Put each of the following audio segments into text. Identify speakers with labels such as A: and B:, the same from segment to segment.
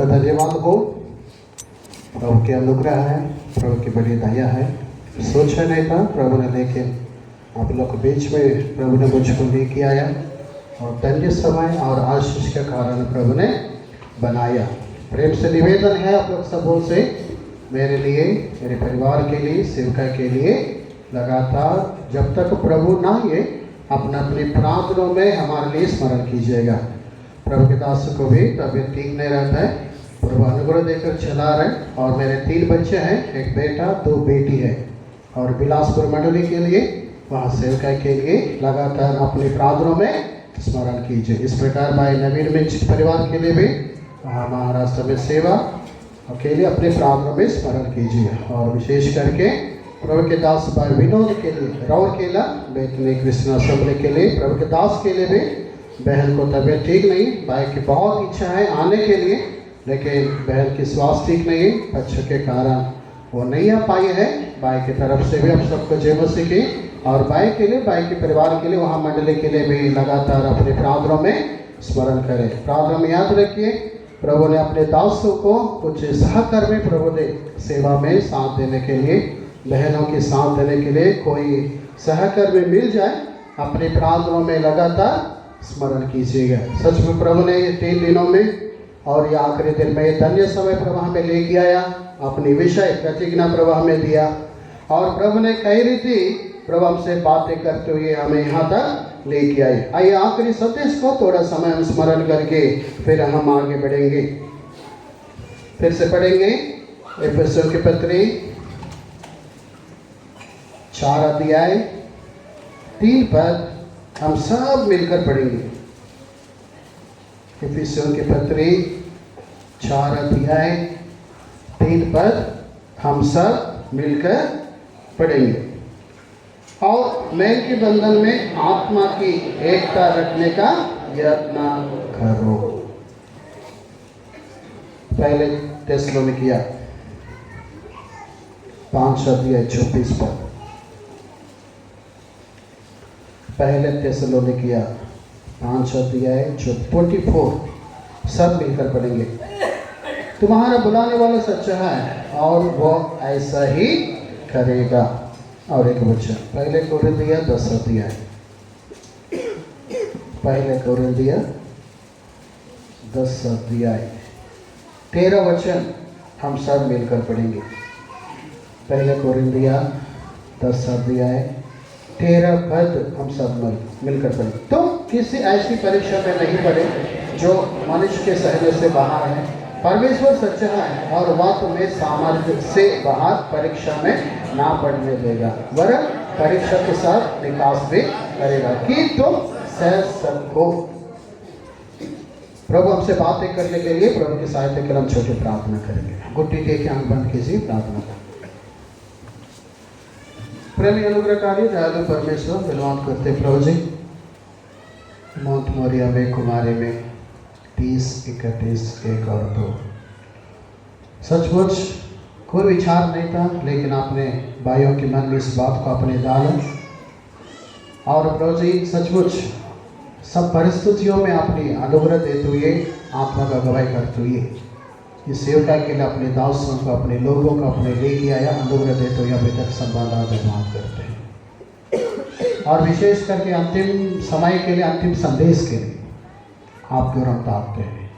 A: धन्यवाद हो। प्रभु के अनुग्रह है, प्रभु की बड़ी दया है। सोचा नहीं था प्रभु ने, लेकिन आप लोग के बीच में प्रभु ने मुझको लेके आया और धन्य समय और आशीष के कारण प्रभु ने बनाया। प्रेम से निवेदन है आप लोग सबों से, मेरे लिए, मेरे परिवार के लिए, सेवका के लिए लगातार जब तक प्रभु ना ये अपने अपने प्रार्थनाओं में हमारे लिए स्मरण कीजिएगा। प्रभु के दास को भी तबीयत ठीक नहीं रहता है, प्रभु अनुग्रह देकर चला रहे। और मेरे 3 बच्चे हैं, एक बेटा 2 बेटी है। और बिलासपुर मंडली के लिए, वहाँ सेवका के लिए लगातार अपनी प्रार्थनाओं में स्मरण कीजिए। इस प्रकार भाई नवीन मिंच परिवार के लिए भी वहाँ महाराष्ट्र में सेवा के लिए अपने प्रार्थनाओं में स्मरण कीजिए। और विशेष करके प्रभु के दास भाई विनोद के लिए, राउरकेला बेतनी कृष्ण असेंबली के लिए, प्रभु के दास के लिए भी, बहन को तबीयत ठीक नहीं, भाई की बहुत इच्छा है आने के लिए, लेकिन बहन की स्वास्थ्य ठीक नहीं है, बच्चों के कारण वो नहीं आ पाई है। भाई की तरफ से भी आप सबको जय मसीह की। और भाई के लिए, भाई के परिवार के लिए, वहाँ मंडली के लिए भी लगातार अपने प्रार्थनाओं में स्मरण करें। प्रार्थना में याद रखिए, प्रभु ने अपने दासों को कुछ सहकर्मी प्रभु ने सेवा में साथ देने के लिए, बहनों के साथ देने के लिए कोई सहकर्मी मिल जाए, अपनी प्रार्थनाओं में लगातार स्मरण कीजिएगा। सच में प्रभु ने ये 3 दिनों में और ये आखिरी दिन में ये धन्य समय प्रभु हमें लेके आया, अपनी विषय प्रतिज्ञा प्रभु हमें दिया। और प्रभु ने कई रीति प्रभु हमसे बातें करते हुए हमें यहाँ तक लेके आए। आइए आखिरी संदेश को थोड़ा समय हम स्मरण करके फिर हम आगे बढ़ेंगे। फिर से पढ़ेंगे एफेसियों के पत्री 4 अध्याय 3 पद हम सब मिलकर पढ़ेंगे। एफेसियों के पत्री 4 अध्याय 3 पद हम सब मिलकर पढ़ेंगे। और मेल के बंधन में आत्मा की एकता रखने का यत्न करो। पहले थिस्सलुनीकिया 5 अध्याय 24 पद। पहले थिस्सलुनीकिया 5 अध्याय 24 सब मिलकर पढ़ेंगे। तुम्हारा बुलाने वाला सच्चा है और वो ऐसा ही करेगा। और एक वचन पहले कोरिन्थिया 10 अध्याय, पहले कोरिन्थिया 10 अध्याय 13 वचन हम सब मिलकर पढ़ेंगे। पहले कोरिन्थिया 10 अध्याय 13 पद हम सब मिलकर पढ़ेंगे। तो किसी ऐसी परीक्षा में नहीं पड़े जो मनुष्य के सहने से बाहर है। परमेश्वर सच्चा है और वह तुम्हें सामर्थ्य से बाहर परीक्षा में ना पढ़ने देगा, वरन परीक्षा के साथ विकास भी करेगा कि तुम सह सको। प्रभु हमसे बातें करने के लिए प्रभु की सहायता के लिए हम छोटी प्रार्थना करेंगे। घुट्टी टेके आंख बंद कीजिए, प्रार्थना करें। प्रेमी अनुग्रहकारी दयालु परमेश्वर, धन्यवाद करते प्रभु जी, मौत मोरिया में कुमारी में 30, 31, 1 और 2 सचमुच कोई विचार नहीं था, लेकिन आपने भाइयों के मन में इस बात को अपने डाला। और प्रभु जी सचमुच सब परिस्थितियों में अपनी अनुग्रह देते हुए, आत्मा का गवाही करते हुए इस सेवका के लिए अपने दासों को, अपने लोगों को अपने लेके आया, अनुग्रह देते हुए अभी तक संभाला। धन्यवाद करते हैं। और विशेष करके अंतिम समय के लिए, अंतिम संदेश के लिए आपकी ओर हम ताकते हैं।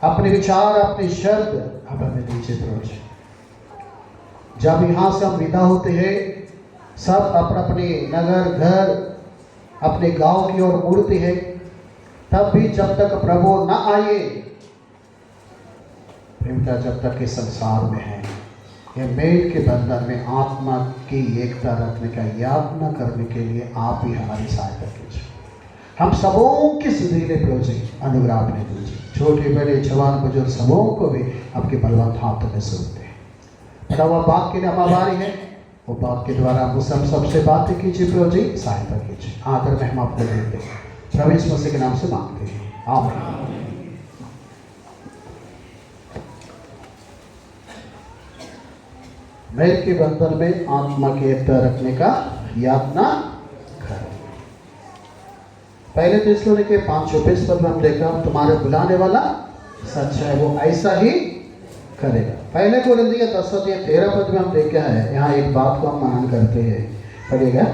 A: अपने विचार, अपने शब्द आप हमें दीजिए प्रभु जी। जब यहाँ से हम विदा होते हैं, सब अपने अपने नगर, घर, अपने गांव की ओर मुड़ते हैं, तब भी जब तक प्रभु न आए, प्रेमिका जब तक इस संसार में है, यह मेल के बंधन में आत्मा की एकता रखने का यातना करने के लिए आप ही हमारी सहायता कीजिए। हम सबों की सुधीले प्रभु जी अनुग्रह आपने दीजिए। छोटे बड़े जवान बुजुर्ग सबों को भी आपके बलवंत हाथों में सौंपते हैं। बड़ा हुआ बात के लिए हम आभारी हैं। वो बात के द्वारा हम सबसे बातें कीजिए प्रभु जी, सहायता कीजिए। आदर में हम आपको देते हैं, प्रभु यीशु मसीह के नाम से मांगते हैं, आमीन। मेल के बंधन में आत्मा की एकता रखने का यातना करो। पहले थिस्सलुनीके 5:20 पद में हम देखा, तुम्हारे बुलाने वाला सच है वो ऐसा ही करेगा। पहले कोरिन्थियों 10:13 में हम देखा है, यहाँ एक बात को हम मान करते हैं, पढ़िएगा।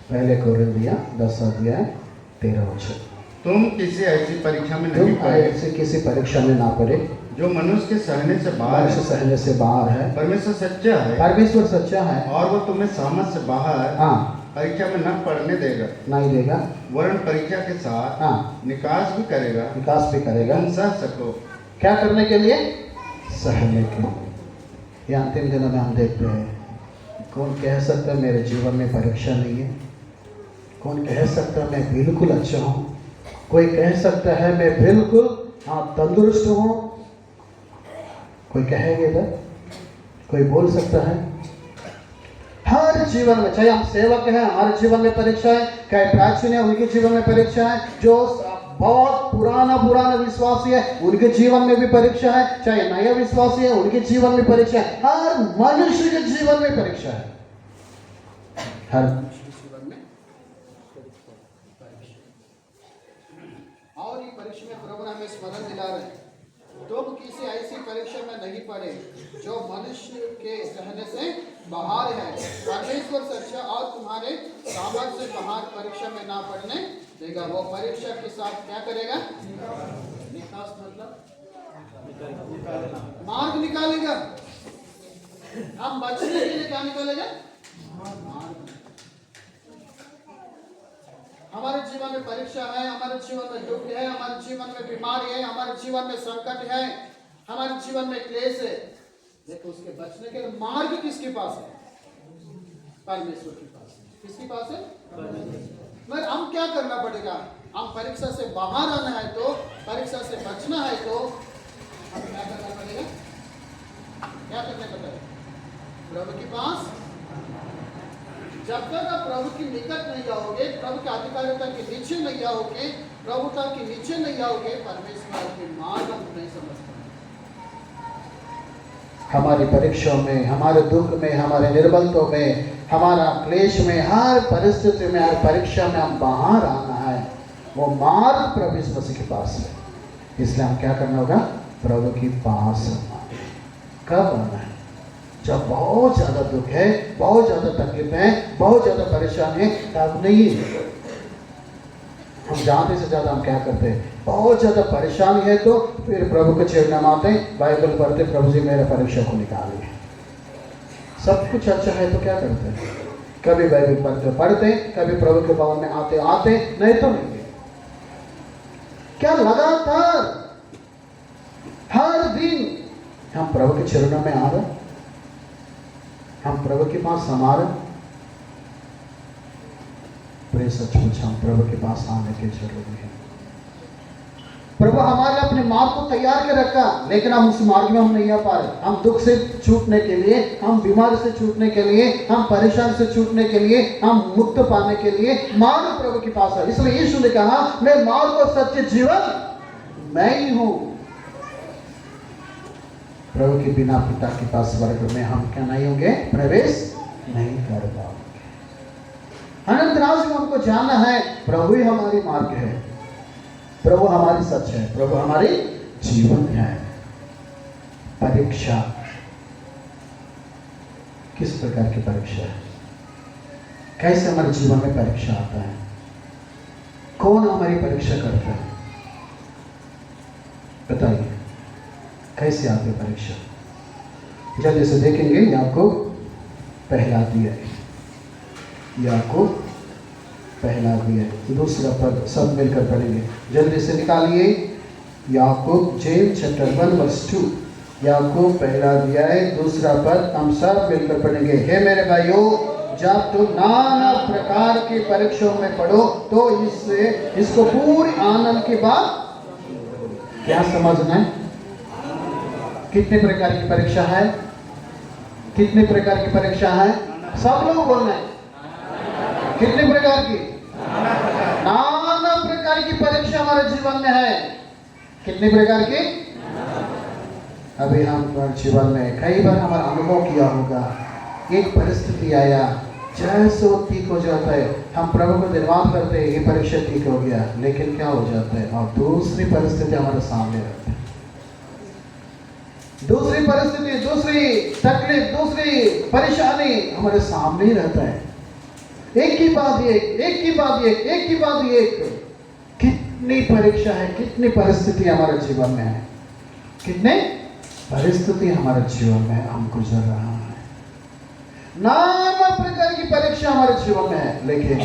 A: पहले कोरिन्थियों 10:13।
B: तुम किसी ऐसी परीक्षा में नहीं पड़े,
A: ऐसे किसी परीक्षा में ना पड़े
B: जो मनुष्य के सहने से बाहर
A: मनुष्य सहने से बाहर है।
B: परमेश्वर सच्चा है,
A: परमेश्वर सच्चा है
B: और वो तुम्हें सामर्थ से बाहर
A: हाँ
B: परीक्षा में न पढ़ने देगा,
A: नहीं देगा,
B: वरन परीक्षा के साथ
A: हाँ
B: निकास भी करेगा,
A: विकास भी करेगा।
B: तुम सह सको।
A: क्या करने के लिए? सहने के लिए। ये अंतिम दिनों में हम देखते हैं, कौन कह सकता है मेरे जीवन में परीक्षा नहीं है? कौन कह सकता है मैं बिल्कुल अच्छा हूँ? कोई कह सकता है मैं बिल्कुल हाँ तंदुरुस्त हूँ? कोई कहेगा इधर? कोई बोल सकता है? हर जीवन में, चाहे हम सेवक हैं हमारे जीवन में परीक्षा है, चाहे प्राचीन है उनके जीवन में परीक्षा है, जो बहुत पुराना विश्वासी है उनके जीवन में भी परीक्षा है, चाहे नया विश्वासी है उनके जीवन में परीक्षा है। हर मनुष्य के जीवन में परीक्षा है, हर मनुष्य के जीवन में परीक्षा। और ये परीक्षा में प्रभु हमें स्मरण दिला रहे हैं, तुम किसी ऐसी परीक्षा में नहीं पड़े जो मनुष्य के सहने से बाहर है। परमेश्वर सच्चा और तुम्हारे सामर्थ्य से बाहर परीक्षा में ना पड़ने देगा। वो परीक्षा के साथ क्या करेगा? निकास मतलब मार्ग निकालेगा। हम बचने के लिए क्या निकालेगा? मार्ग। हमारे जीवन में परीक्षा है, हमारे जीवन में दुख है, हमारे जीवन में बीमारी है, हमारे जीवन में संकट है, हमारे जीवन में क्लेश है, देखो उसके बचने के लिए मार्ग किसके पास है? परमेश्वर के पास है। किसके पास है? मगर हम क्या करना पड़ेगा? हम परीक्षा से बाहर आना है तो, परीक्षा से बचना है तो हमें क्या करना पड़ेगा? क्या करना पड़ेगा? प्रभु के पास। जब तक आप प्रभु के निकट नहीं आओगे, प्रभु के अधिकारिता के नीचे नहीं आओगे, प्रभुता के नीचे नहीं आओगे, परमेश्वर के मार्ग हम नहीं समझ पाएंगे। हमारी परीक्षाओं में, हमारे दुख में, हमारे निर्बलतों में, हमारा क्लेश में, हर परिस्थिति में, हर परीक्षा में हम बाहर आना है, वो मार्ग प्रभु यीशु मसीह के पास है। इसलिए हम क्या करना होगा? प्रभु के पास आना। कब आना है? जब बहुत ज़्यादा दुख है, बहुत ज़्यादा तकलीफ है, बहुत ज़्यादा परेशानी है, तब नहीं। हम ज़्यादा से ज़्यादा हम क्या करते हैं? बहुत ज़्यादा परेशानी है तो फिर प्रभु को चरणों में आते, बाइबल पढ़ते, प्रभु जी मेरे परीक्षा को निकालिए। सब कुछ अच्छा है तो क्या करते हैं? कभी बाइबल पढ़ते, कभी प्रभु के भवन में आते, नहीं तो नहीं। क्या लगातार हर दिन हम प्रभु के चरणों में आ रहे, हम प्रभु के पास हमारा प्रिय सचमुच हम प्रभु के पास आने के जरूरी है। प्रभु हमारे अपने मार्ग को तैयार कर रखा, लेकिन हम उस मार्ग में हम नहीं आ पा रहे। हम दुख से छूटने के लिए, हम बीमारी से छूटने के लिए, हम परेशान से छूटने के लिए, हम मुक्त पाने के लिए मार्ग प्रभु के पास है। इसलिए यीशु ने कहा मैं मार्ग और सत्य जीवन मैं ही हूं। प्रभु के बिना पिता के पास स्वर्ग में हम क्या नहीं होंगे? प्रवेश नहीं कर पाओगे। अनंत राज में हमको जानना है, प्रभु ही हमारी मार्ग है, प्रभु हमारी सच है, प्रभु हमारी जीवन है। परीक्षा किस प्रकार की परीक्षा है? कैसे हमारे जीवन में परीक्षा आता है? कौन हमारी परीक्षा करता है? बताइए कैसे आती है परीक्षा? जल्दी से देखेंगे। याकूब पहला अध्याय, याकूब पहला अध्याय दूसरा पद सब मिलकर पढ़ेंगे। जल्दी से निकालिए। याकूब जेम्स चैप्टर 1 वर्स 2। याकूब पहला अध्याय दूसरा पद हम सब मिलकर पढ़ेंगे। हे मेरे भाइयों, जब तुम नाना प्रकार की परीक्षाओं में पढ़ो तो इसको पूरी आनंद की बात क्या समझना है? कितने प्रकार की परीक्षा है? कितने प्रकार की परीक्षा है? सब लोग बोलना है। कितने प्रकार की? नाना प्रकार की परीक्षा हमारे जीवन में है। कितने प्रकार की? अभी हम जीवन में कई बार हमारा अनुभव किया होगा, एक परिस्थिति आया जैसे वो ठीक हो जाता है, हम प्रभु को धन्यवाद करते हैं, ये परीक्षा ठीक हो गया, लेकिन क्या हो जाता है और दूसरी परिस्थिति हमारे सामने रहती है। दूसरी परिस्थिति, दूसरी तकलीफ, दूसरी परेशानी हमारे सामने ही रहता है। एक की बाद एक, एक की बाद एक, एक की बाद एक। कितनी परीक्षा है, कितनी परिस्थिति हमारे जीवन में है, कितने परिस्थिति हमारे जीवन में हम गुजर रहा है। नाना प्रकार की परीक्षा हमारे जीवन में है, लेकिन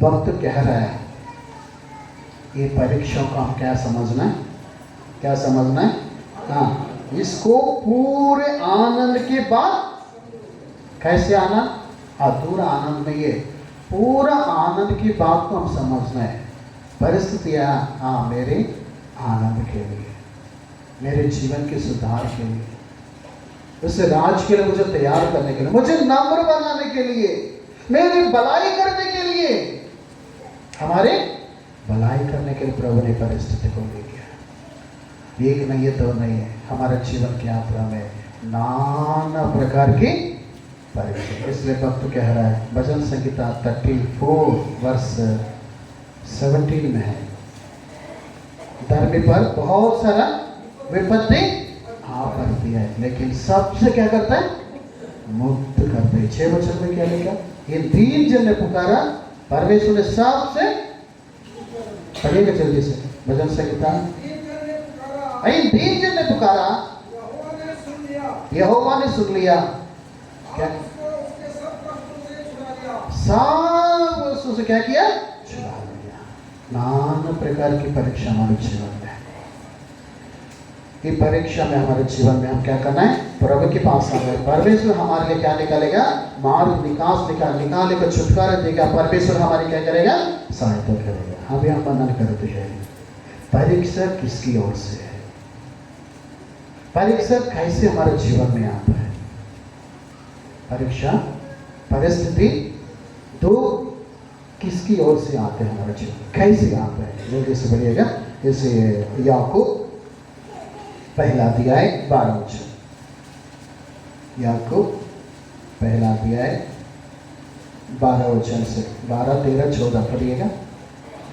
A: वक्त कह रहा है ये परीक्षाओं को हम क्या समझना है, क्या समझना है? हाँ, इसको पूरे आनंद के बाद, कैसे आनंद? अधूरा आनंद नहीं है, पूरा आनंद की बात को हम समझना है। परिस्थितियाँ हाँ मेरे आनंद के लिए, मेरे जीवन के सुधार के लिए, उस राज के लिए मुझे तैयार करने के लिए, मुझे नम्र बनाने के लिए, मेरी भलाई करने के लिए, हमारे भलाई करने के लिए प्रभु ने परिस्थिति को ले लिया। एक नहीं है, दो नहीं है, हमारे जीवन की यात्रा में नाना प्रकार की परीक्षा। इसलिए भक्त कह रहा है, भजन संहिता 34 वर्ष 17 में है, धर्मी पर बहुत सारा विपत्ति आ पड़ती है, लेकिन सबसे क्या करता है? मुक्त करते हैं। 6 वचन में क्या लिखा? ये दीन जन ने पुकारा, परमेश्वर ने सबसे, पढ़िएगा जल्दी से भजन संहिता। दीन जन ने पुकारा, यहोवा ने सुन लिया, क्या सब उससे क्या किया? छुड़ा लिया। नाना प्रकार की परीक्षा हमारे जीवन में है। ये परीक्षा में हमारे जीवन में हम क्या करना है? प्रभु के पास आना है। परमेश्वर हमारे लिए क्या निकालेगा? मार्ग निकालेगा, छुटकारा देगा। परमेश्वर हमारी क्या करेगा? सहायता करेगा। हम यहाँ वर्णन करते हैं, परीक्षा किसकी ओर से है? परीक्षा कैसे हमारे जीवन में आता है? परीक्षा, परिस्थिति दो किसकी ओर से आते हैं हमारे जीवन? कैसे आता है? जल्दी से बढ़िएगा। जैसे याकूब पहला अध्याय 12 वचन, याकूब पहला अध्याय 12 वचन से 12, 13, 14 पढ़िएगा।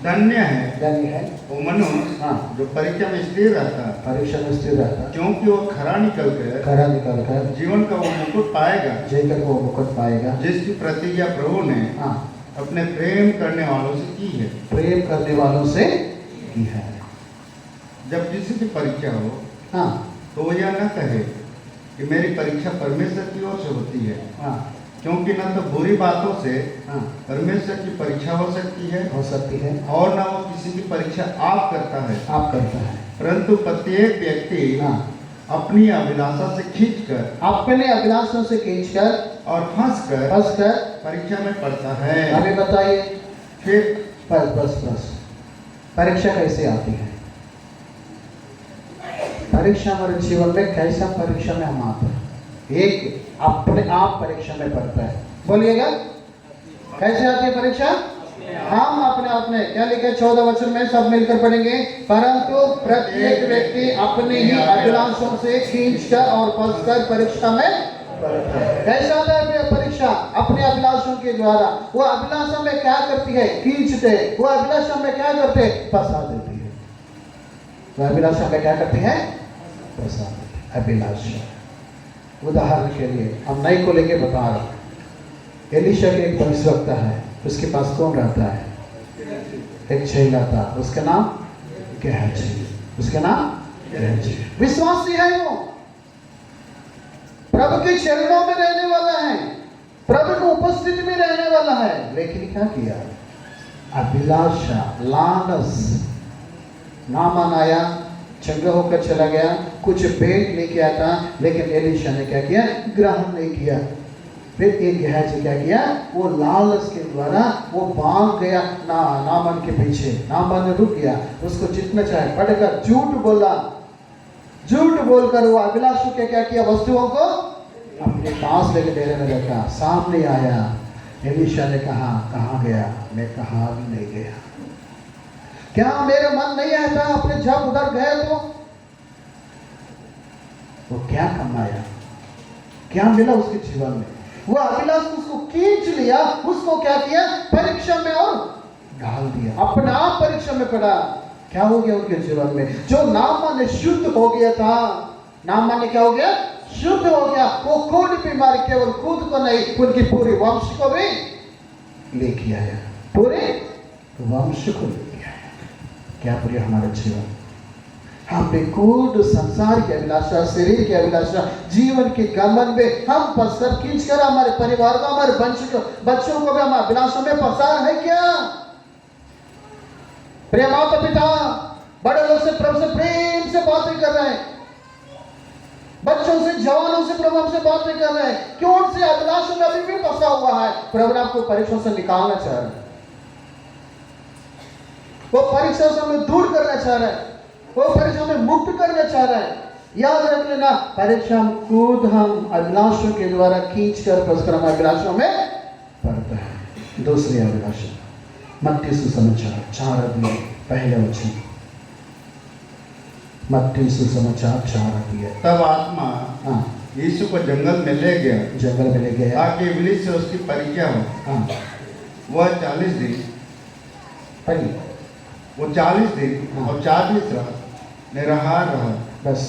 B: धन्य है वो मनुष्य
A: हाँ,
B: जो परीक्षा में स्थिर रहता है,
A: परीक्षा में स्थिर रहता है,
B: क्योंकि वो खरा निकल कर जीवन का वो मुकुट पाएगा,
A: जीवन को मुकुट पाएगा,
B: जिसकी प्रतिज्ञा प्रभु ने
A: हाँ,
B: अपने प्रेम करने वालों से की है।
A: प्रेम करने वालों से की है।
B: जब किसी की परीक्षा हो
A: हाँ,
B: तो वो यह न कहे कि मेरी परीक्षा परमेश्वर की ओर से होती है,
A: हाँ,
B: क्योंकि न तो बुरी बातों से
A: हाँ,
B: परमेश्वर की परीक्षा हो सकती है
A: और
B: न वो किसी की परीक्षा आप करता है, परंतु प्रत्येक व्यक्ति
A: हाँ,
B: अपनी अभिलाषा से खींचकर,
A: अपने अभिलाषों से खींचकर
B: और फंसकर परीक्षा में पड़ता है।
A: अभी बताइए
B: फिर
A: बस परीक्षा कैसे आती है? परीक्षा हमारे जीवन में कैसा परीक्षा में हम आते हैं? एक अपने आप परीक्षा में पड़ता है। बोलिएगा, कैसे आती है परीक्षा? हम अपने आप में, क्या लिखे 14 वचन में सब मिलकर पढ़ेंगे। परंतु प्रत्येक व्यक्ति अपने ही अभिलाषों से खींचकर और फंसकर परीक्षा में पड़ता है। कैसा आता है परीक्षा? अपने अभिलाषों के द्वारा। वो अभिलाषा में क्या करती है? खींचते। वो अभिलाषा में क्या करते? फंसा देती है। वो अभिलाषा में क्या करती है? फंसा देती है। अभिलाषा, उदाहरण के लिए हम नई को लेके बता रहे हैं। एलीशा के एक भविष्यवक्ता है, उसके पास कौन रहता है? एक चेला था, उसका नाम गेहजी, उसका नाम गेहजी। विश्वासी है वो, प्रभु के चरणों में रहने वाला है, प्रभु की उपस्थिति में रहने वाला है, लेकिन क्या किया? अभिलाषा, लालच, नामान आया, चंगा होकर चला गया, कुछ भेंट लेके आया था, लेकिन एलीशा ने क्या किया? ग्रहण नहीं किया। फिर एक गेहजी क्या किया? वो लालच के द्वारा वो भाग गया नामान के पीछे। नामान रुक गया, उसको जितना चाहे बढ़कर झूठ बोला, झूठ बोलकर वो अभिलाषों के क्या किया? वस्तुओं को अपने पास लेके डेरे में रखा। सामने आया, एलीशा ने कहा, कहाँ गया? मैं कहाँ भी नहीं गया। क्या मेरा मन नहीं आता अपने जब उधर गए तो? वो क्या कमाया, क्या मिला उसके जीवन में? वो अभिलाष उसको खींच लिया, उसको क्या किया? परीक्षा में और डाल दिया, अपना परीक्षा में पड़ा। क्या हो गया उनके जीवन में? जो नामान शुद्ध हो गया था, नाम मानने क्या हो गया? शुद्ध हो गया। वो कोई बीमारी केवल खुद को नहीं, उनकी पूरी वंश को भी लेके आया, पूरे वंश को लेके आया। क्या प्रिय हमारा जीवन, हम बिल्कुल संसार की अभिलाषा, शरीर की अभिलाषा, जीवन के गमन में हम पसर खींच कर हमारे परिवार को, हमारे बच्चों को भी हम अभिलाषों में पसार है क्या? प्रिय माता पिता बड़े लोग से प्रभु से प्रेम से बातें कर रहे हैं, बच्चों से, जवानों से प्रभु हमसे बातें कर रहे हैं, क्यों उनसे अभिलाषों में अभी भी फंसा हुआ है? प्रभु ने आपको परीक्षाओं से निकालना चाह रहे हैं, वो परीक्षा से हमें दूर करना चाह रहा है, वो परीक्षा में मुक्त करना चाह रहा है। याद रख लेना, परीक्षा हम अभिलाषों के द्वारा खींच कर हम अभिलाषों में पड़ते हैं। दूसरी अभिलाषा मत्ती सुसमाचार 4 अध्याय पहले वचन, मत्ती सुसमाचार 4 अध्याय।
B: तब आत्मा यीशु को जंगल में ले गया ताकि इब्लीस से उसकी परीक्षा हो। वह 40 दिन और 40 रात निराहार रहा।
A: बस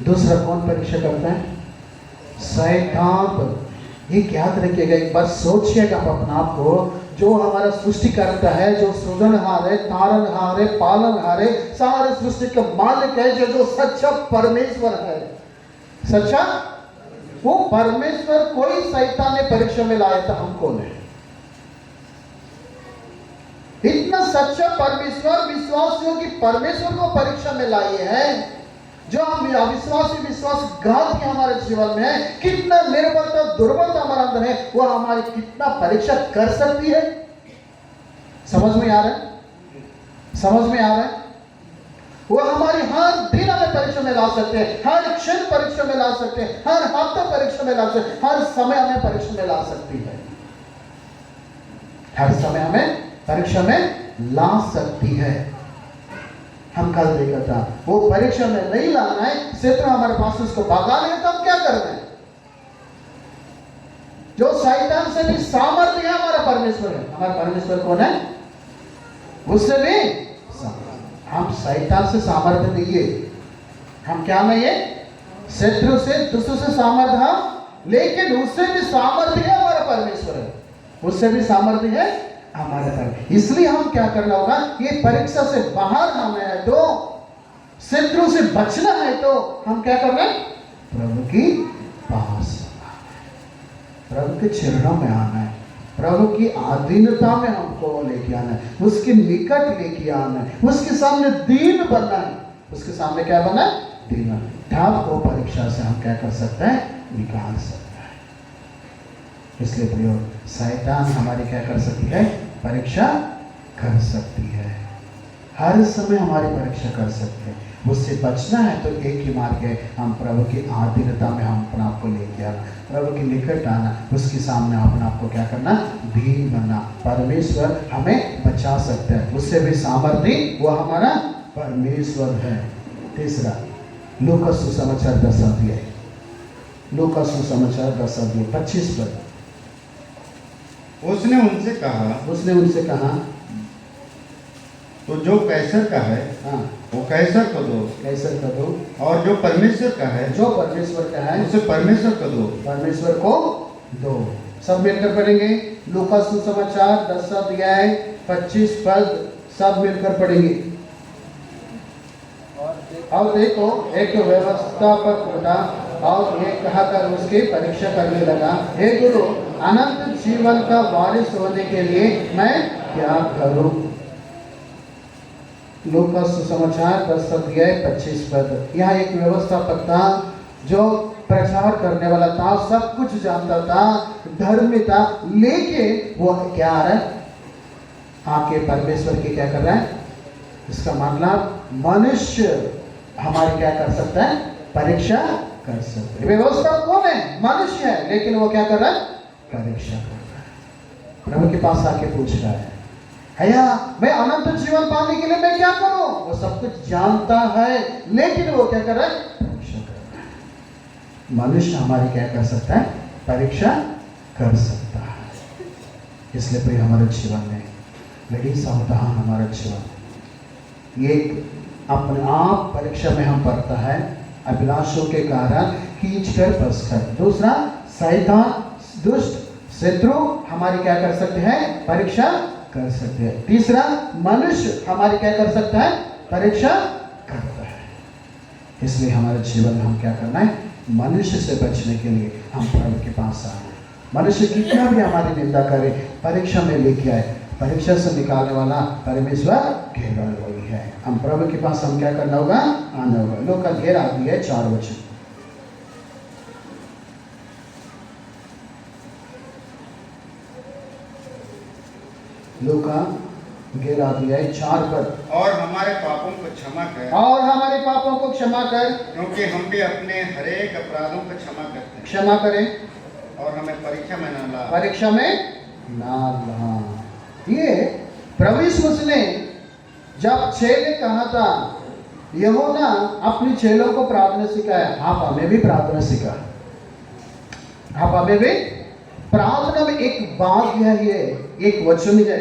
A: दूसरा कौन परीक्षा करता है? शैतान। ये याद रखिएगा, एक बार सोचिएगा अपने आप को, जो हमारा सृष्टि करता है, जो सृजनहार है, तारनहार है, पालनहार है, सारे सृष्टि का मालिक है, जो सच्चा परमेश्वर है, सच्चा वो परमेश्वर, कोई शैतान ने परीक्षा में लाया था, हम कौन है? इतना सच्चा परमेश्वर, विश्वासियों की परमेश्वर को परीक्षा में लाए हैं। जो हम विश्वासघात के हमारे जीवन में है, कितना निर्बलता, दुर्बलता हमारे अंदर है, वो हमारी कितना परीक्षा कर सकती है? समझ में आ रहा है? समझ में आ रहा है? वो हमारी हर दिन हमें परीक्षा में ला सकते हैं, हर क्षण परीक्षा में ला सकते हैं, हर हफ्ता परीक्षा में ला सकते हैं, हर समय हमें परीक्षा में ला सकती है, हर समय हमें परीक्षा में ला सकती है। हम कल देखा था, वो परीक्षा में नहीं लाना है, शत्रु हमारे पास उसको भगा ले, तो हम क्या करना है? जो शैतान से भी सामर्थ्य है हमारा परमेश्वर है। हमारा परमेश्वर कौन है? उससे भी हम शैतान से सामर्थ्य नहीं है। हम क्या नहीं है? शत्रु से, दुष्ट से सामर्थ्य हम, लेकिन उससे भी सामर्थ्य है हमारा परमेश्वर है, उससे भी सामर्थ्य है हमारे पर। इसलिए हम क्या करना होगा? ये परीक्षा से बाहर आना है तो, शत्रु से बचना है तो हम क्या करना है? प्रभु की पास, प्रभु के चरणों में आना है, प्रभु की अधीनता में हमको लेके आना है, उसके निकट लेके आना है, उसके सामने दीन बनना है। उसके सामने क्या बनना है? दीन। तब वो परीक्षा से हम क्या कर सकते हैं? निकाल सकते हैं। इसलिए प्रियो, शैतान हमारी क्या कर सकती है? परीक्षा कर सकती है, हर समय हमारी परीक्षा कर सकते हैं। उससे बचना है तो एक ही मार्ग है, हम प्रभु की अधीनता में हम अपने आप को लेके आना, प्रभु के निकट आना, उसके सामने अपने आप को क्या करना? दीन बनना। परमेश्वर हमें बचा सकता है, उससे भी सामर्थ्य वो हमारा परमेश्वर है। तीसरा, लूका सुसमाचार 10 अध्याय, लूका सुसमाचार 10 अध्याय 25 पद।
B: उसने उनसे कहा तो जो कैसर का है वो कैसर को दो, और जो परमेश्वर का है उसे परमेश्वर को दो। सब मिलकर पढ़ेंगे, लूका सुसमाचार 10 अध्याय 25 पद, सब मिलकर पढ़ेंगे। और देखो, एक व्यवस्थापक उठा और ये कहकर उसकी परीक्षा करने लगा, हे गुरु, अनंत जीवन का वारिस होने के लिए मैं क्या करूं? लूका सुसमाचार 10 अध्याय 25 पद। यहाँ एक व्यवस्थापक था जो प्रचार करने वाला था, सब कुछ जानता था, धर्मी था, लेकिन वो क्या आ रहा है? आके परमेश्वर की क्या कर रहा है? इसका मतलब मनुष्य हमारी क्या कर सकता है? परीक्षा कर सकता है। व्यवस्था कौन है? मनुष्य है, लेकिन वो क्या कर रहा है? परीक्षा कर रहा है। प्रभु के पास आके पूछ रहा है, भैया मैं अनंत जीवन पाने के लिए मैं क्या करूं? वो सब कुछ जानता है, लेकिन वो क्या कर रहा है? परीक्षा कर रहा है। मनुष्य हमारी क्या कर सकता है? परीक्षा कर सकता है। इसलिए भाई हमारे जीवन में बड़ी सावधान, हमारा जीवन एक अपने आप परीक्षा में हम पड़ता है, अभिलाषों के कारण खींच कर बस कर। दूसरा, शैतान दुष्ट शत्रु हमारी क्या कर सकते हैं, परीक्षा कर सकते हैं। तीसरा, मनुष्य हमारी क्या कर सकता है, परीक्षा करता है। इसलिए हमारे जीवन में हम क्या करना है, मनुष्य से बचने के लिए हम प्रभु के पास आए। मनुष्य कितना भी हमारी निंदा करे, परीक्षा में लेके आए, परीक्षा से निकालने वाला परमेश्वर केवल वही है। हम प्रभु के पास हम क्या करना होगा, आना होगा। लोग का घेर आती है 4 वचन। लोग का घेर आती है 4 पद।
C: और हमारे पापों को क्षमा कर,
B: और हमारे पापों को क्षमा कर,
C: क्योंकि हम भी अपने हरेक अपराधों को क्षमा करते हैं।
B: क्षमा करें,
C: और हमें परीक्षा में न ला,
B: परीक्षा में ना ला। ये प्रभु यीशु ने जब चेले कहा था, यूहन्ना अपने चेलों को प्रार्थना सिखाया, आप हमें भी प्रार्थना सिखा। आप हमें भी प्रार्थना में एक बात है, ये एक वचन है,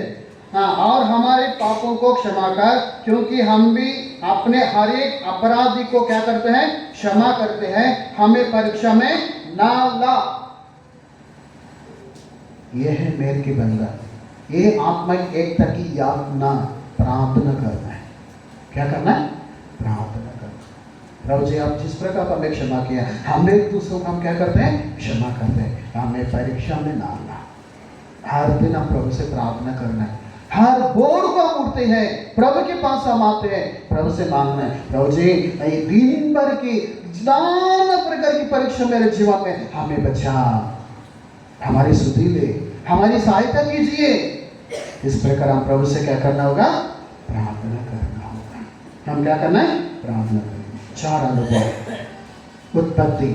B: हाँ, और हमारे पापों को क्षमा कर, क्योंकि हम भी अपने हर एक अपराधी को क्या करते हैं, क्षमा करते हैं, हमें परीक्षा में ना ला। यह है मेरे की बंदा, ये आत्मिक एकता की यातना प्रार्थना करना है। क्या करना है, प्रार्थना करना। प्रभु जी, आप जिस प्रकार हमें क्षमा किया, हम एक दूसरों को हम क्या करते हैं, क्षमा करते हैं, हमें परीक्षा में ना ला। हर दिन हम प्रभु से प्रार्थना करना है। हर बोर को हम उठते हैं, प्रभु के पास हम आते हैं, प्रभु से मांगना है, प्रभु जी ये दिन भर की नाना प्रकार की परीक्षा मेरे जीवन में हमें बचा, हमारी सुधि ले, हमारी सहायता कीजिए। इस प्रकार हम प्रभु से क्या करना होगा, प्रार्थना करना होगा। हम क्या करना है, प्रार्थना करना। 4 अनुभव। उत्पत्ति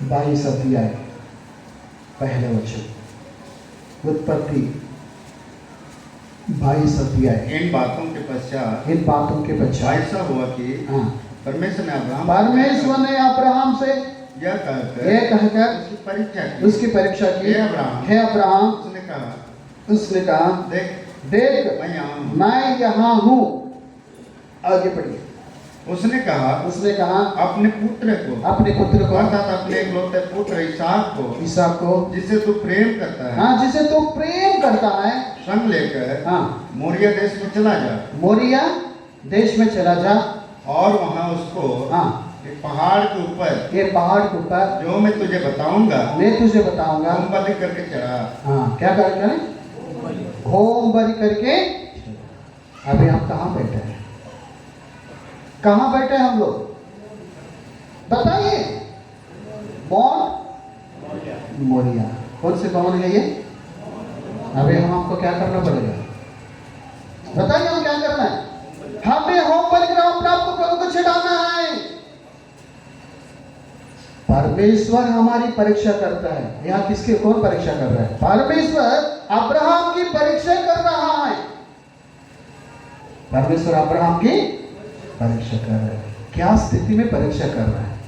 B: 22 अध्याय पहले वचन। उत्पत्ति 22 अध्याय।
C: इन बातों के पश्चात,
B: इन बातों के पश्चात
C: ऐसा हुआ कि
B: हाँ,
C: परमेश्वर ने
B: अब्राहम से
C: यह
B: कहकर उसकी परीक्षा की। हे अब्राहम, उसने कहा देख मैं यहाँ हूँ। आगे पढ़िए।
C: उसने कहा अपने पुत्र को अर्थात अपने इकलौते पुत्र इसहाक को जिसे तू प्रेम करता है,
B: हाँ, जिसे तू प्रेम करता है,
C: संग लेकर
B: हाँ,
C: मोरिया देश में चला जा।
B: मोरिया देश में चला जा,
C: और वहाँ उसको
B: हाँ,
C: एक पहाड़ के ऊपर,
B: ये पहाड़ के ऊपर
C: जो मैं तुझे बताऊंगा,
B: होम
C: बलि करके चढ़ा।
B: हाँ, क्या करके, होम बलि करके। अभी हम कहाँ बैठे हैं, कहाँ बैठे हम लोग, बताइए। माउंट मोरिया। कौन से भवन है ये? अभी हमको क्या करना पड़ेगा, बताइए हम क्या करना है? हमें होम बलिग्राम प्राप्त प्रभु को चढ़ाना है। परमेश्वर हमारी परीक्षा करता है। यहाँ किसकी, कौन परीक्षा कर रहा है? परमेश्वर अब्राहम की परीक्षा कर रहा है। परमेश्वर अब्राहम की परीक्षा कर रहा है। क्या स्थिति में परीक्षा कर रहा है?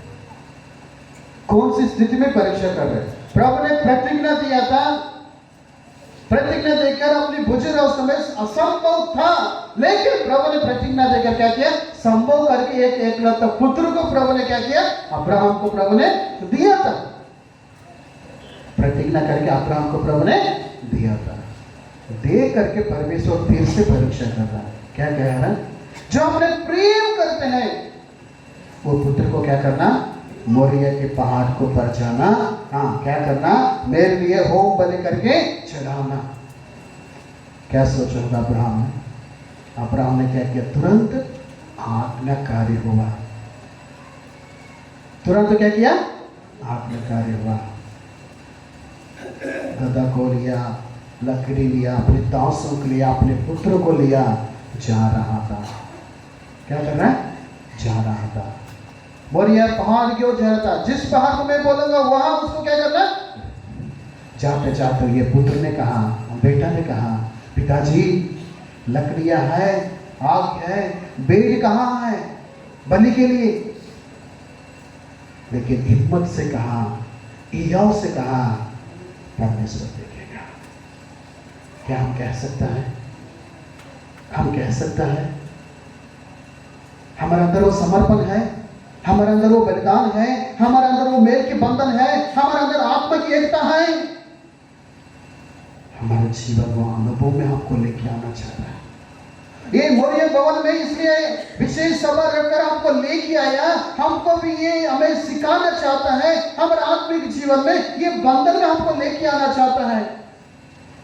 B: कौन सी स्थिति में परीक्षा कर रहे हैं? प्रभु ने प्रतिज्ञा दिया था, प्रतिज्ञा देकर अपनी बुजुर्ग उस समय असंभव था, लेकिन प्रभु ने प्रतिज्ञा देकर क्या किया, संभव करके एक एकलौता पुत्र को प्रभु ने क्या किया, अब्राहम को प्रभु ने दिया था। प्रतिज्ञा करके अब्राहम को प्रभु ने दिया था। दे करके परमेश्वर फिर से परीक्षा कर रहा है। क्या कह रहा है? जो अपने प्रेम करते हैं वो पुत्र को क्या करना, मोरिया के पहाड़ को पर जाना, हाँ, क्या करना, मेरे लिए होम बलि करके चढ़ाना। क्या सोचा होगा अब्राहम ने? अब्राहम ने क्या किया? तुरंत आज्ञाकारी हुआ। तुरंत क्या किया? आज्ञाकारी हुआ। गदा को लिया, लकड़ी लिया, अपने दासों को लिया, अपने पुत्र को लिया, जा रहा था। क्या कर रहा है? जा रहा था। मोरिया पहाड़ की ओर जा रहा था। जिस पहाड़ को मैं बोलूंगा वहां उसको क्या करना। जाते जाते ये पुत्र ने कहा, बेटा ने कहा, पिताजी लकड़ियां है, आग है, बेज कहाँ है बलि के लिए? लेकिन हिम्मत से कहा, इयाव से कहा, परमेश्वर देखेगा। क्या हम कह सकता है? हम कह सकता है हमारे अंदर वो समर्पण है, हमारे अंदर वो बलिदान है, हमारे अंदर वो मेल के बंधन है, हमारे अंदर आत्मा की एकता है। हमारे जीवन वो अनुभव में हमको लेके आना चाहता है। ये मोरिया भवन में इसलिए विशेष सभा रखकर हमको लेके आया, हमको भी ये हमें सिखाना चाहता है, हमारे आत्मिक जीवन में ये बंधन में हमको लेके आना चाहता है।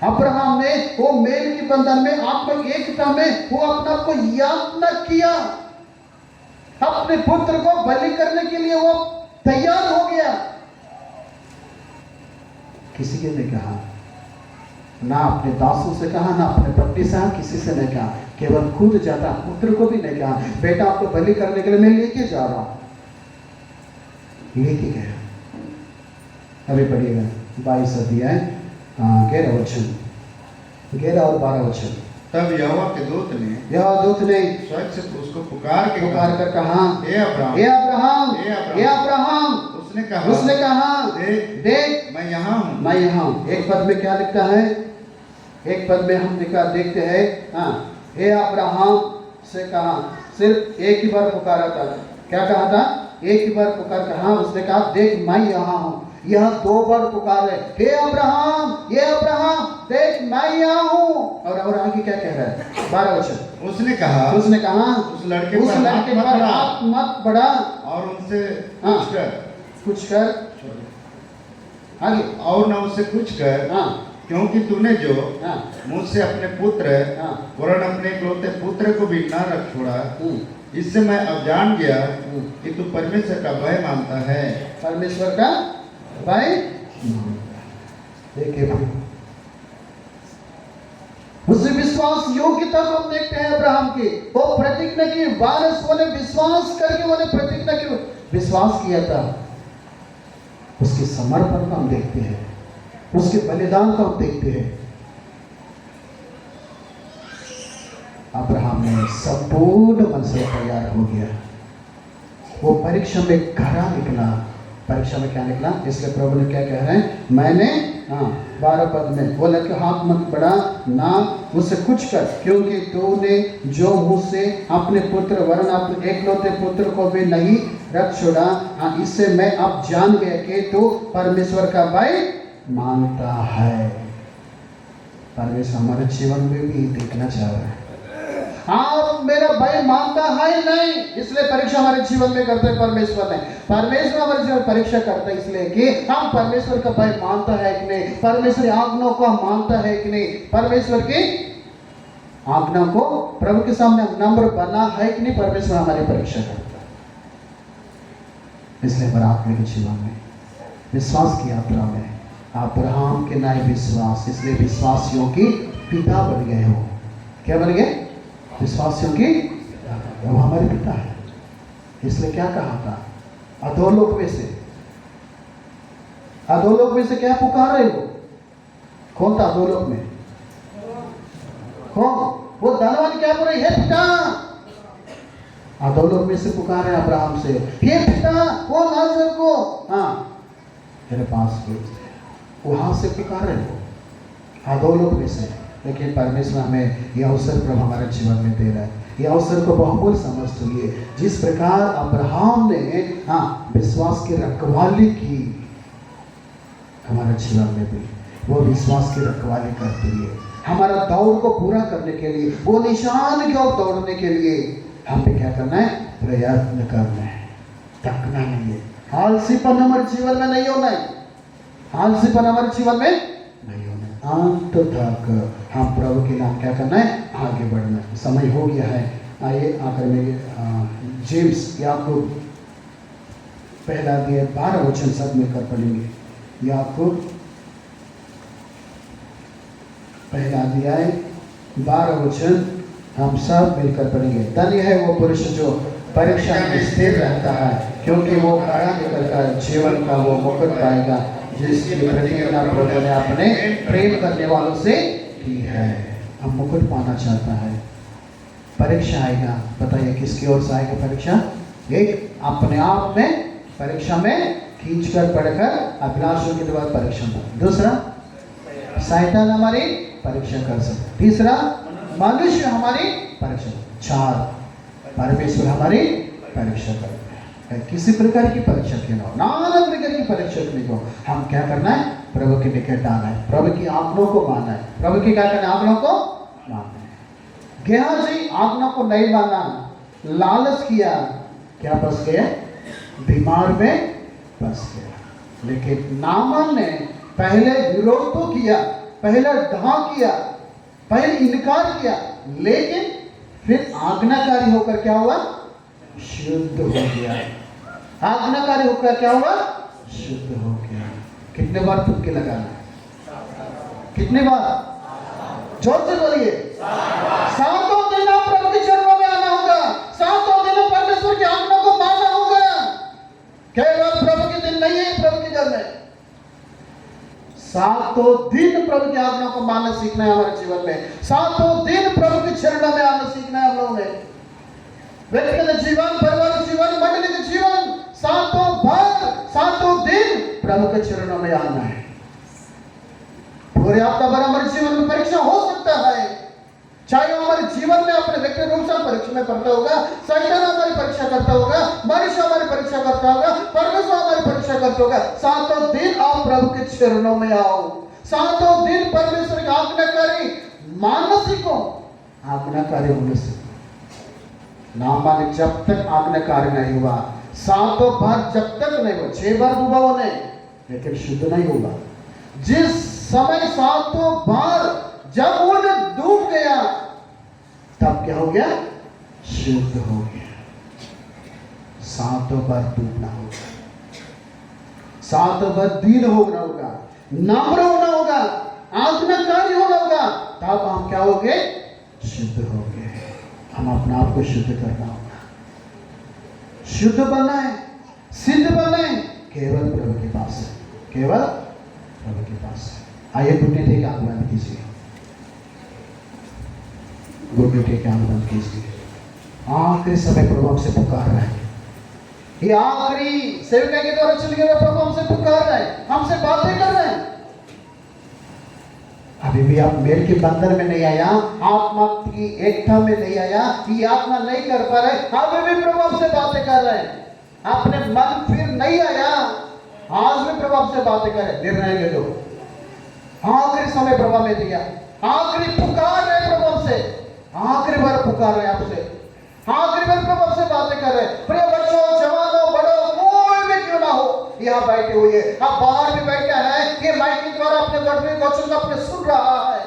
B: अब्राहम ने वो मेल के बंधन में, आत्मिक एकता में वो अपने आप को यातना किया, अपने पुत्र को बलि करने के लिए वो तैयार हो गया। किसी के ने कहा ना, अपने दासों से कहा, ना अपने पत्नी से, किसी से नहीं कहा, केवल खुद जाता, पुत्र को भी नहीं कहा, बेटा आपको बलि करने के लिए मैं लेके जा रहा हूं। लेके गया। अभी पढ़िएगा 22 अध्याय 11 वचन, 11 और 12 वचन।
C: तब यहोवा के दूत ने स्वर्ग से उसको पुकार कर कहा, हे अब्राहम,
B: हे अब्राहम, हे अब्राहम। उसने कहा देख मैं यहाँ हूँ, मैं यहाँ हूँ। एक पद में क्या लिखता है? एक पद में हम देखते हैं, हाँ, हे अब्राहम से कहा, सिर्फ एक ही बार पुकारा था। क्या कहा था? एक ही बार पुकार कहा। उसने कहा देख मैं यहाँ हूँ। यह 2 बार पुकारे, हे अब्राहम, हे अब्राहम, देख मैं यहाँ हूँ। और आगे क्या कह रहा है? 12 वचन।
C: उसने कहा
B: उस लड़के पर हाथ मत बढ़ा
C: और उनसे
B: कुछ कर आगे,
C: और न उससे कुछ कर, क्योंकि तूने जो मुझसे अपने पुत्र वरन अपने इकलौते पुत्र को भी न रख छोड़ा, इससे मैं अब जान गया कि तू परमेश्वर का भय मानता है। परमेश्वर का भय। देखिए उससे विश्वास योग्यता को हम देखते हैं अब्राहम की। वो प्रतिज्ञा की, वारस होने विश्वास करके उन्होंने प्रतिज्ञा की, विश्वास किया था। उसके समर्पण को हम देखते हैं, उसके बलिदान को हम देखते हैं। अब्राहम ने संपूर्ण मन से तैयार हो गया। वो परीक्षा में खरा निकला। परीक्षा में क्या निकला? इसलिए प्रभु ने क्या कह रहे हैं? मैंने 12 पद में बोला कि हाथ मत बढ़ा, ना मुझसे कुछ कर, क्योंकि तूने जो मुझसे अपने पुत्र वरन अपने एकलौते पुत्र को भी नहीं रख छोड़ा, इससे मैं अब जान गया कि तू परमेश्वर का भय मानता है। परमेश्वर हमारे जीवन में भी देखना चाह रहा है, आप मेरा भय मानता है नहीं। इसलिए परीक्षा हमारे जीवन में करते हैं परमेश्वर ने। परमेश्वर हमारे जीवन परीक्षा करता है इसलिए कि हम परमेश्वर का भय मानता है कि नहीं, परमेश्वर की आज्ञाओं को मानता है कि नहीं, परमेश्वर की आज्ञा को प्रभु के सामने नम्र बना है कि नहीं। परमेश्वर हमारी परीक्षा करता है। इसलिए हमारे आत्मिक जीवन में विश्वास की यात्रा में अब्राहम के नए विश्वास, इसलिए विश्वासियों की पिता बन गए हो। क्या बन गए? विश्वासियों की, वो हमारे पिता है। इसलिए क्या कहा था? अधोलोक में से, अधोलोक में से क्या पुकार रहे हो? कौन था अधोलोक में? कौन? वो धनवान क्या बोल रहे? हे पिता। अधोलोक में से पुकार रहे अब्राहम से, हे पिता, वो लाजर को मेरे पास भेज दे। वहां से पुकार रहे हो अधोलोक में से। लेकिन परमेश्वर हमें यह अवसर प्रभु हमारे जीवन में दे रहा है। यह अवसर को बहुमूल्य समझते हुए, जिस प्रकार अब्राहम ने विश्वास की रखवाली की, हमारे जीवन में भी वो विश्वास की रखवाली करते हुए हमारा दौड़ को पूरा करने के लिए, वो निशान की ओर दौड़ने के लिए हमें क्या करना है? प्रयत्न करना है, थकना नहीं है। आलसीपन हमारे जीवन में नहीं होना है, आलसीपन हमारे जीवन में नहीं होना है। अंत तक हम प्रभु के नाम क्या करना है? आगे बढ़ना है। समय हो गया है। आइए आकर में जेम्स याकूब पहला अध्याय 12 वचन सब मिलकर पढ़ेंगे। याकूब पहला अध्याय 12 वचन हम सब मिलकर पढ़ेंगे। धन्य है वो पुरुष जो परीक्षा में स्थिर रहता है, क्योंकि वो खरा निकलकर जीवन का वो मुकुट पाएगा, जिसकी प्रतिज्ञा प्रभु ने अपने प्रेम करने वालों से की है। हम मुकुट पाना चाहता है। परीक्षा आएगा, बताइए किसकी ओर से आएगा परीक्षा? एक अपने आप में परीक्षा में खींचकर पढ़कर अभिलाषों के द्वारा परीक्षा में। दूसरा, शैतान हमारी परीक्षा कर सकता। तीसरा, मनुष्य हमारी परीक्षा। 4, परमेश्वर हमारी परीक्षा करते हैं। किसी प्रकार की परीक्षा क्यों ना हो, नाना प्रकार की परीक्षा क्यों नहीं हो, हम क्या करना है, प्रभु के निकट आना है, प्रभु की आज्ञाओं को मानना है। प्रभु की क्या करना है, आज्ञाओं को मानना है। गेहाजी आज्ञा को नहीं माना, लालच किया, क्या फंस गया, बीमार में फंस गया। लेकिन नामान ने पहले विरोध तो किया, पहले ढा किया, पहले इनकार किया, लेकिन फिर आज्ञाकारी होकर क्या हुआ, शुद्ध हो गया। आज्ञाकारी होकर क्या हुआ, शुद्ध हो गया। कितने बार तुमके लगाना है, कितने बार, जोर से बोलिए, सातों दिन आप प्रभु के चरणों में आना होगा, सातों दिन परमेश्वर की आज्ञा को मानना होगा। केवल प्रभु के दिन नहीं है, प्रभु के घर में सातों दिन प्रभु की आज्ञा को मानना सीखना है हमारे जीवन में। सातों दिन प्रभु के चरणों में आना सीखना है हम लोगों ने। व्यक्तिगत जीवन, परिवार जीवन, मंडली के जीवन, सातों बार, सातों दिन प्रभु के चरणों में आना है। पूरे हफ्ता भर हमारे जीवन में परीक्षा हो सकता है, चाहे वो हमारे जीवन में अपने व्यक्तिगत रूप से परीक्षा में पढ़ता होगा, शैतान हमारी परीक्षा करता होगा, मनुष्य हमारी परीक्षा करता होगा, परमेश्वर हमारी परीक्षा करता होगा। सातों दिन आप प्रभु के चरणों में आओ, सातों दिन परमेश्वर की आज्ञाकारी मानना सीखो, आज्ञाकारी होने सीखो। ना माने जब तक आज्ञाकारी नहीं हुआ, सातों बार जब तक नहीं हुआ, 6 बार डूबा वो नहीं, लेकिन शुद्ध नहीं हुआ। जिस समय सातों बार जब वो डूब गया, तब क्या हो गया, शुद्ध हो गया। सातों बार डूबना होगा, सातों बार दीन होना होगा, नम्र होना होगा, आज्ञाकारी होना होगा, तब हम क्या हो गए, शुद्ध हो गए। हम अपने आप को शुद्ध करना होगा, शुद्ध बनना है, सिद्ध बनना है, केवल प्रभु के पास है, केवल प्रभु के पास है। आइए घुटने टेक आंख बंद कीजिए, घुटने टेक आंख बंद कीजिए। आखिरी समय प्रभु हमसे पुकार रहा है, ये आखिरी सेवका के द्वारा चल गया, प्रभु हमसे पुकार रहा है, हमसे बातें कर रहे हैं। अभी भी आप मेल के बंधन में नहीं आया, आत्मा की एकता में नहीं आया, ये आत्मा नहीं कर पा रहे, अभी भी प्रभु हमसे बातें कर रहे हैं। आपने मन फिर नहीं आया, आज भी प्रभु हमसे बातें कर रहे, निर्णय ले लो। आखिरी समय प्रभु में दिया, आखिरी पुकार रहे प्रभु हमसे, आखिरी बार पुकार रहे आपसे, आखिरी बार प्रभु हमसे बातें कर रहे। प्रिय बच्चों, जवानों, बड़ों, कोई भी क्यों ना हो, यहाँ बैठे हुए, आप बाहर भी बैठा है, ये माइक के द्वारा अपने वर्तमान वचन को अपने सुन रहा है,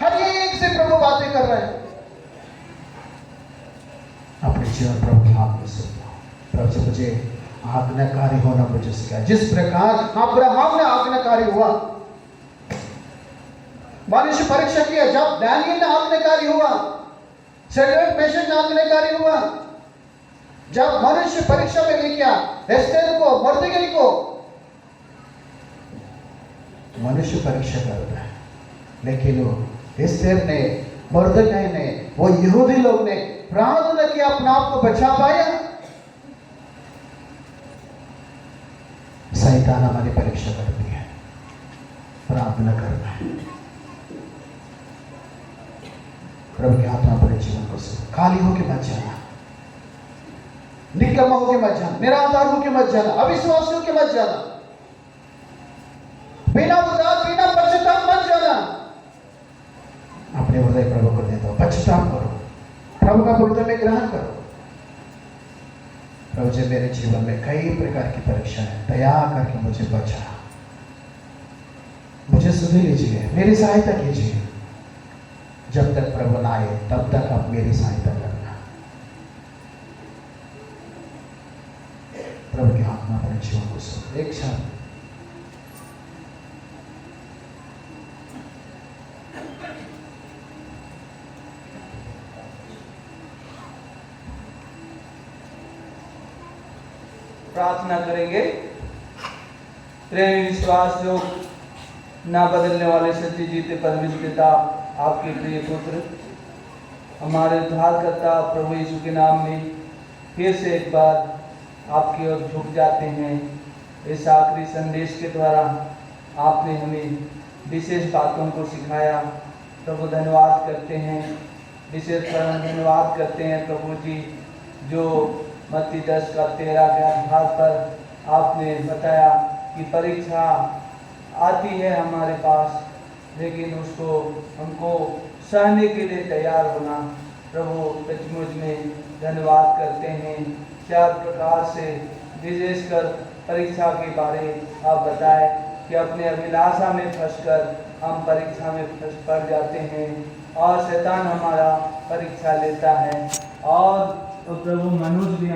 C: हर एक से प्रभु बातें कर रहे हैं। अपने जीवन प्रभु के हाथ में सुनना, प्रभु से मुझे आज्ञाकारी होना मुझे सिखाया। जिस प्रकार अब्राहम ने आज्ञाकारी हुआ, मनुष्य परीक्षा किया, जब दानियल ने आज्ञाकारी हुआ, शद्रक मेशक ने आज्ञाकारी हुआ, जब मनुष्य परीक्षा में ले गया एस्तेर को, मर्दकी को, मनुष्य परीक्षा करता है, लेकिन वो एस्तेर ने, मर्दकी ने, वो यहूदी लोग ने प्रार्थना किया, अपने आप को बचा पाया। शैतान हमारी परीक्षा करती है, प्रार्थना करना है, प्रभु के हाथ में अपने जीवन को सुनो। खाली होके मत जाना, निकम्मा होके मत जाना, निराधार होके मत जाना, अविश्वासी होके मत जाना, बिना उदार, बिना पश्चाताप मत जाना। अपने हृदय प्रभु को दे दो, पश्चाताप करो, प्रभु का हृदय में ग्रहण करो। प्रभु जी, मेरे जीवन में कई प्रकार की परीक्षा है, दया करके मुझे बचा, मुझे सुधि लीजिए, मेरी सहायता कीजिए। जब तक प्रभु ना आए तब तक आप मेरी सहायता करना। प्रभु के हाथ में अपने जीवन को सौंपो। एक क्षण
D: प्रार्थना करेंगे। प्रेम विश्वास योग ना बदलने वाले सच्चे जीते परमेश्वर पिता, आपके प्रिय पुत्र हमारे उद्धारकर्ता प्रभु यीशु के नाम में फिर से एक बार आपकी ओर झुक जाते हैं। इस आखिरी संदेश के द्वारा आपने हमें विशेष बातों को सिखाया, प्रभु धन्यवाद करते हैं, विशेष धन्यवाद करते हैं प्रभु जी जो मत्ती 10 का 13 के आधार पर आपने बताया कि परीक्षा आती है हमारे पास, लेकिन उसको हमको सहने के लिए तैयार होना। प्रभु सचमुच में धन्यवाद करते हैं। 4 प्रकार से विशेषकर परीक्षा के बारे आप बताएं कि अपने अभिलाषा में फंसकर हम परीक्षा में फंस पड़ जाते हैं और शैतान हमारा परीक्षा लेता है, और प्रभु मनुष्य भी